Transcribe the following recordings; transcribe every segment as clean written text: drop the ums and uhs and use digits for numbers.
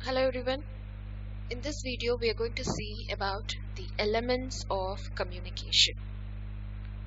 Hello everyone. In this video we are going to see about the elements of communication.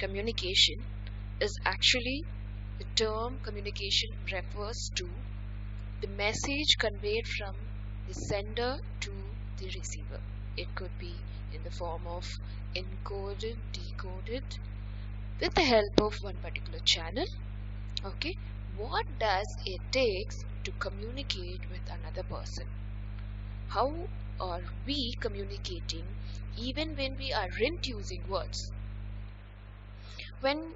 Communication is actually the term communication refers to the message conveyed from the sender to the receiver. It could be in the form of encoded, decoded with the help of one particular channel. Okay, what does it takes to communicate with another person? How are we communicating even when we aren't using words? When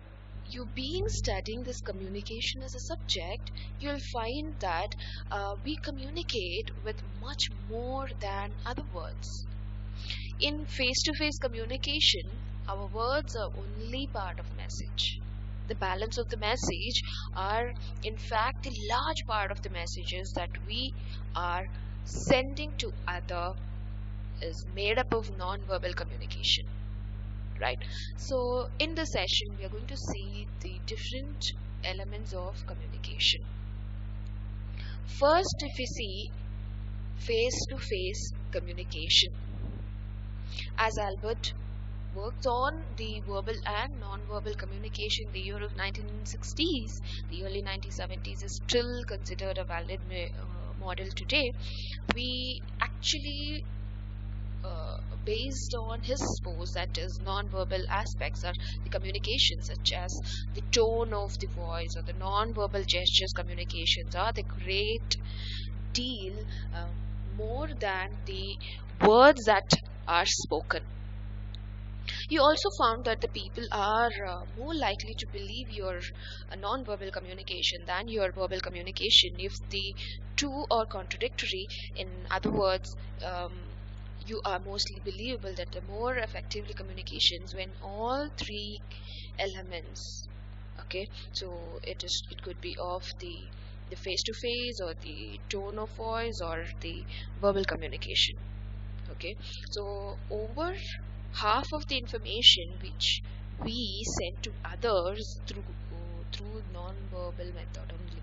you being studying this communication as a subject, you'll find that we communicate with much more than other words. In face-to-face communication, our words are only part of message. The balance of the message are in fact the large part of the messages that we are sending to other is made up of non-verbal communication, right? So in this session we are going to see the different elements of communication. First, if we see face-to-face communication, as Albert worked on the verbal and non-verbal communication in the year of 1960s, the early 1970s is still considered a valid model today. We actually based on his suppose that is non-verbal aspects are the communication, such as the tone of the voice or the non-verbal gestures communications are the great deal more than the words that are spoken. You also found that the people are more likely to believe your non-verbal communication than your verbal communication if the two are contradictory. In other words, you are mostly believable that the more effectively communications when all three elements, okay, so it could be of the face to face or the tone of voice or the verbal communication. Okay, so over half of the information which we send to others through non-verbal method only.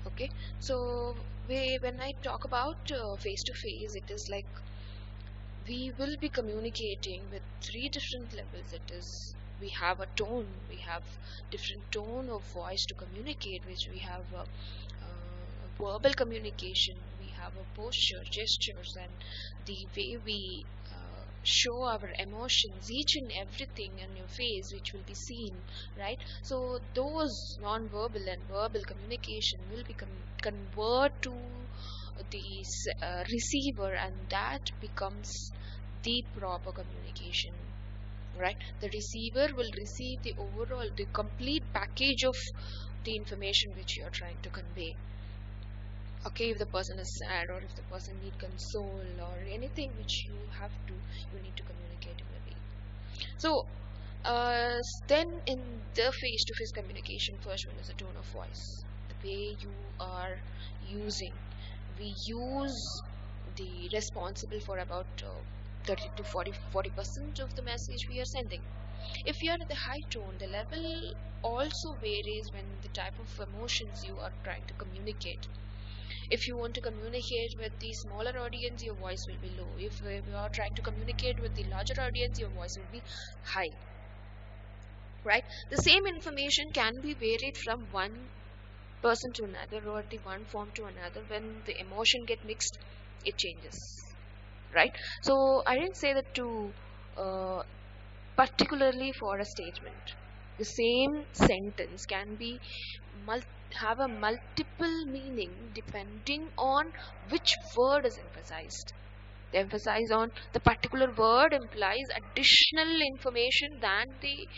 Okay, so when I talk about face to face, it is like we will be communicating with three different levels. It is we have a tone, we have different tone of voice to communicate, which we have verbal communication, we have a posture, gestures, and the way we show our emotions, each and everything in your face which will be seen, right? So those non-verbal and verbal communication will be convert to the receiver, and that becomes the proper communication, right? The receiver will receive the overall, the complete package of the information which you are trying to convey. Okay, if the person is sad or if the person need console or anything which you need to communicate in a way. So then in the face-to-face communication, first one is the tone of voice, the way you are using. We use the responsible for about 30 to 40% of the message we are sending. If you are at the high tone, the level also varies when the type of emotions you are trying to communicate. If you want to communicate with the smaller audience, your voice will be low. If you are trying to communicate with the larger audience, your voice will be high, right? The same information can be varied from one person to another or the one form to another. When the emotion get mixed, it changes, right? So I didn't say that to uh, particularly for a statement. The same sentence can be have a multiple meaning depending on which word is emphasized. The emphasis on the particular word implies additional information than the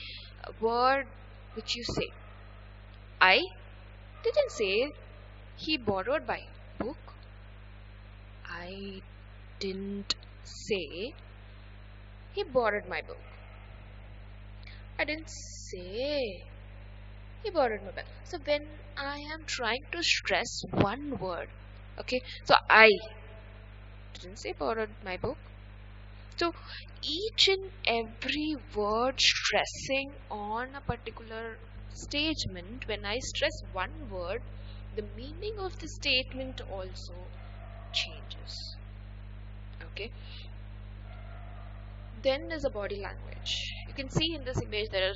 word which you say. I didn't say he borrowed my book. I didn't say he borrowed my book. I didn't say he borrowed my book. So when I am trying to stress one word, okay, so I didn't say borrowed my book. So each and every word stressing on a particular statement, when I stress one word, the meaning of the statement also changes. Okay, then there's a body language. You can see in this image there are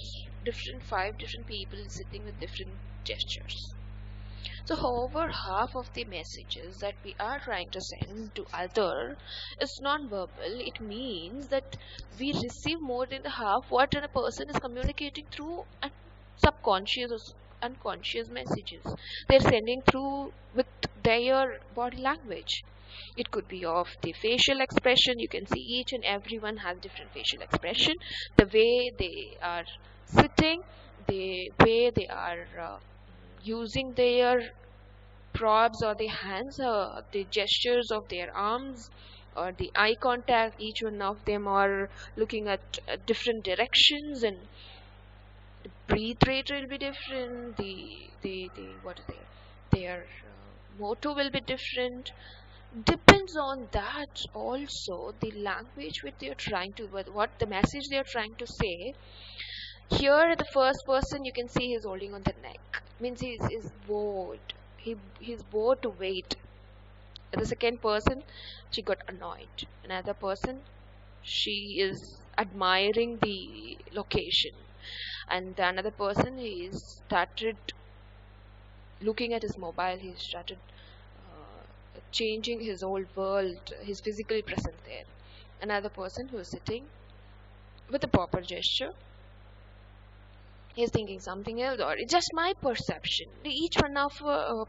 five different people sitting with different gestures. So, however, half of the messages that we are trying to send to other is non-verbal. It means that we receive more than the half what a person is communicating through subconscious or unconscious messages. They're sending through with their body language. It could be of the facial expression. You can see each and everyone has different facial expression. The way they are sitting, the way they are using their probs or the hands, the gestures of their arms, or the eye contact. Each one of them are looking at different directions, and the breath rate will be different. The what is their motto will be different. Depends on that also the language which they are trying to, what the message they are trying to say. Here, the first person you can see he's holding on the neck. Means he's bored. He's bored to wait. The second person, she got annoyed. Another person, she is admiring the location. And the another person, he started looking at his mobile. He started changing his whole world. He's physically present there. Another person who is sitting with a proper gesture, he's thinking something else, or it's just my perception. Each one of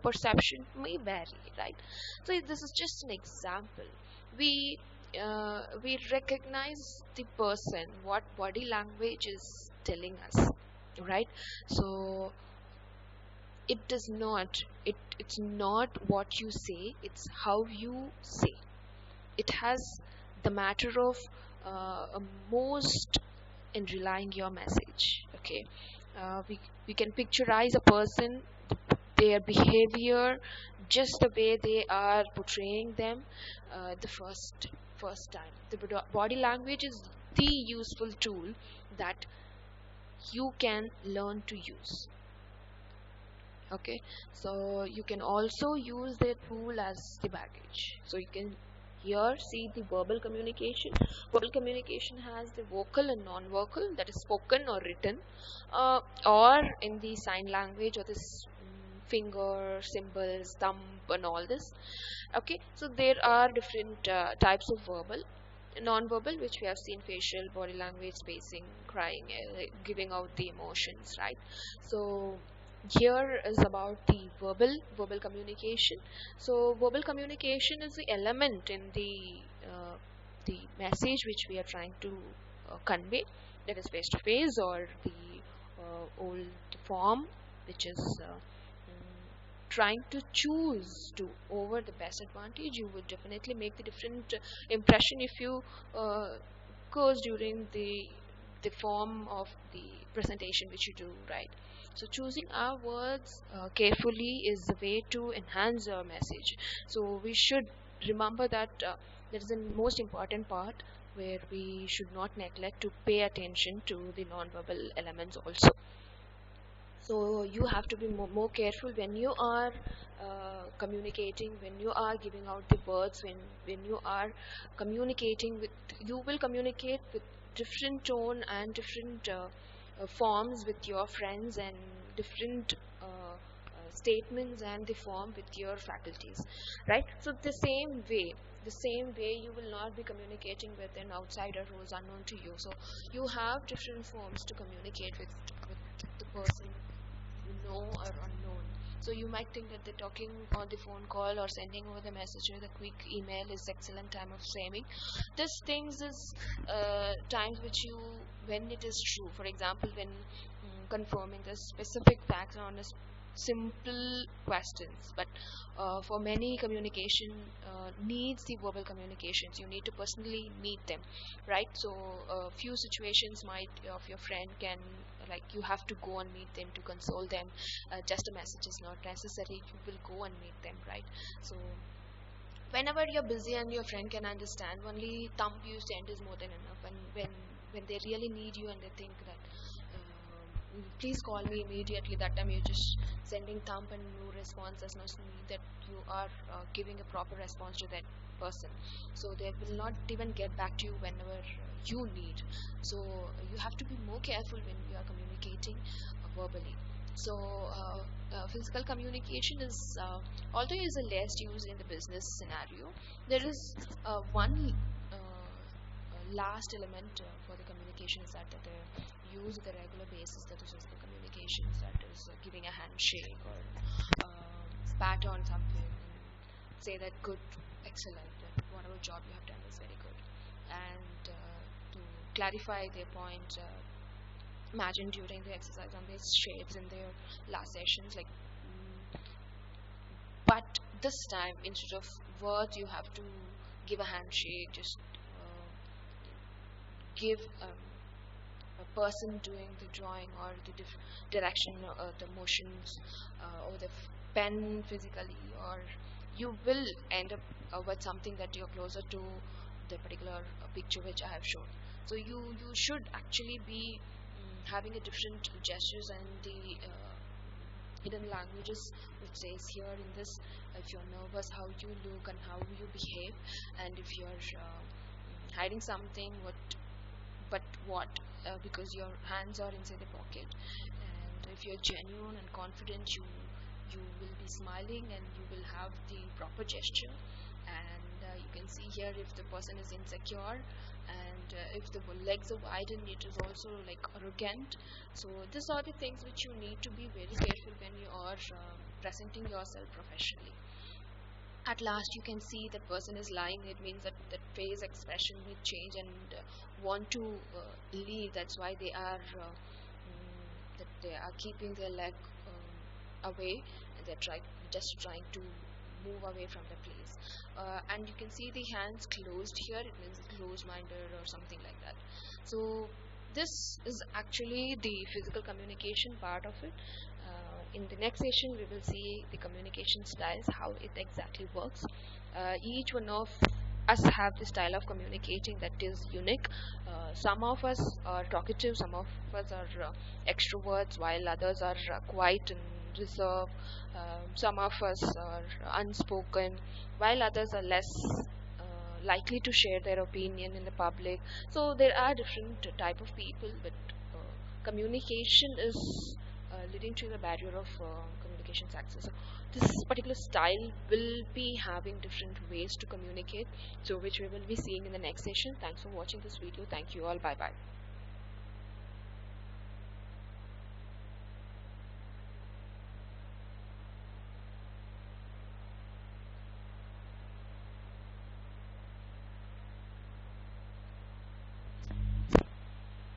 perception may vary, right? So this is just an example. We recognize the person, what body language is telling us, right? So it's not what you say, it's how you say. It has the matter of most in relying your message. Okay, we can picturize a person, their behavior, just the way they are portraying them the first time. The body language is the useful tool that you can learn to use. Okay, so you can also use the tool as the baggage. So you can here see the verbal communication. Verbal communication has the vocal and non-vocal, that is spoken or written, or in the sign language, or this finger symbols, thumb and all this. Okay, so there are different types of verbal. Non-verbal, which we have seen, facial, body language, spacing, crying, giving out the emotions, right? So here is about the verbal communication. So verbal communication is the element in the message which we are trying to convey, that is face to face, or the old form, which is trying to choose to over the best advantage. You would definitely make the different impression if you goes during the form of the presentation which you do, right? So choosing our words carefully is the way to enhance our message. So we should remember that that is the most important part, where we should not neglect to pay attention to the non-verbal elements also. So you have to be more careful when you are communicating, when you are giving out the words, when you are communicating with, you will communicate with different tone and different forms with your friends, and different statements and the form with your faculties, right? So the same way you will not be communicating with an outsider who is unknown to you. So you have different forms to communicate with the person you know or unknown. So you might think that the talking on the phone call or sending over the message with a quick email is excellent time of framing. This things is times which you, when it is true. For example, when confirming the specific facts on a simple questions, but for many communication needs the verbal communications, you need to personally meet them, right? So few situations might of your friend can, like, you have to go and meet them to console them. Just a message is not necessary, you will go and meet them, right? So whenever you're busy and your friend can understand, only thumb you send is more than enough. And when they really need you and they think that please call me immediately. That time you're just sending thumb and no response. Does not mean that you are giving a proper response to that person. So they will not even get back to you whenever you need. So you have to be more careful when you are communicating verbally. So physical communication is, although is a less used in the business scenario, there is one last element for the communication is that they use the regular basis, that is physical communications, that is giving a handshake or pat on something, say that good, excellent, and whatever job you have done is very good. And to clarify their point, imagine during the exercise on these shapes in their last sessions, like, but this time instead of words you have to give a handshake, just give a person doing the drawing or the direction, the motions, or the pen physically, or you will end up with something that you're closer to the particular picture which I have shown. So you should actually be having a different gestures and the hidden languages which says here in this, if you're nervous, how you look and how you behave, and if you're hiding something, what, because your hands are inside the pocket, and if you're genuine and confident, you will be smiling and you will have the proper gesture. And you can see here if the person is insecure, and if the legs are widened, it is also like arrogant. So these are the things which you need to be very careful when you are presenting yourself professionally. At last you can see that person is lying, it means that that face expression will change and want to leave. That's why they are that they are keeping their leg away, and they're just trying to move away from the place. And you can see the hands closed here, it means closed minded or something like that. So this is actually the physical communication part of it. In the next session we will see the communication styles, how it exactly works. Each one of us have the style of communicating that is unique. Some of us are talkative, some of us are extroverts, while others are quiet and reserved. Some of us are unspoken, while others are less likely to share their opinion in the public. So there are different type of people, but communication is leading to the barrier of communication success. So this particular style will be having different ways to communicate, so which we will be seeing in the next session. Thanks for watching this video. Thank you all. Bye bye.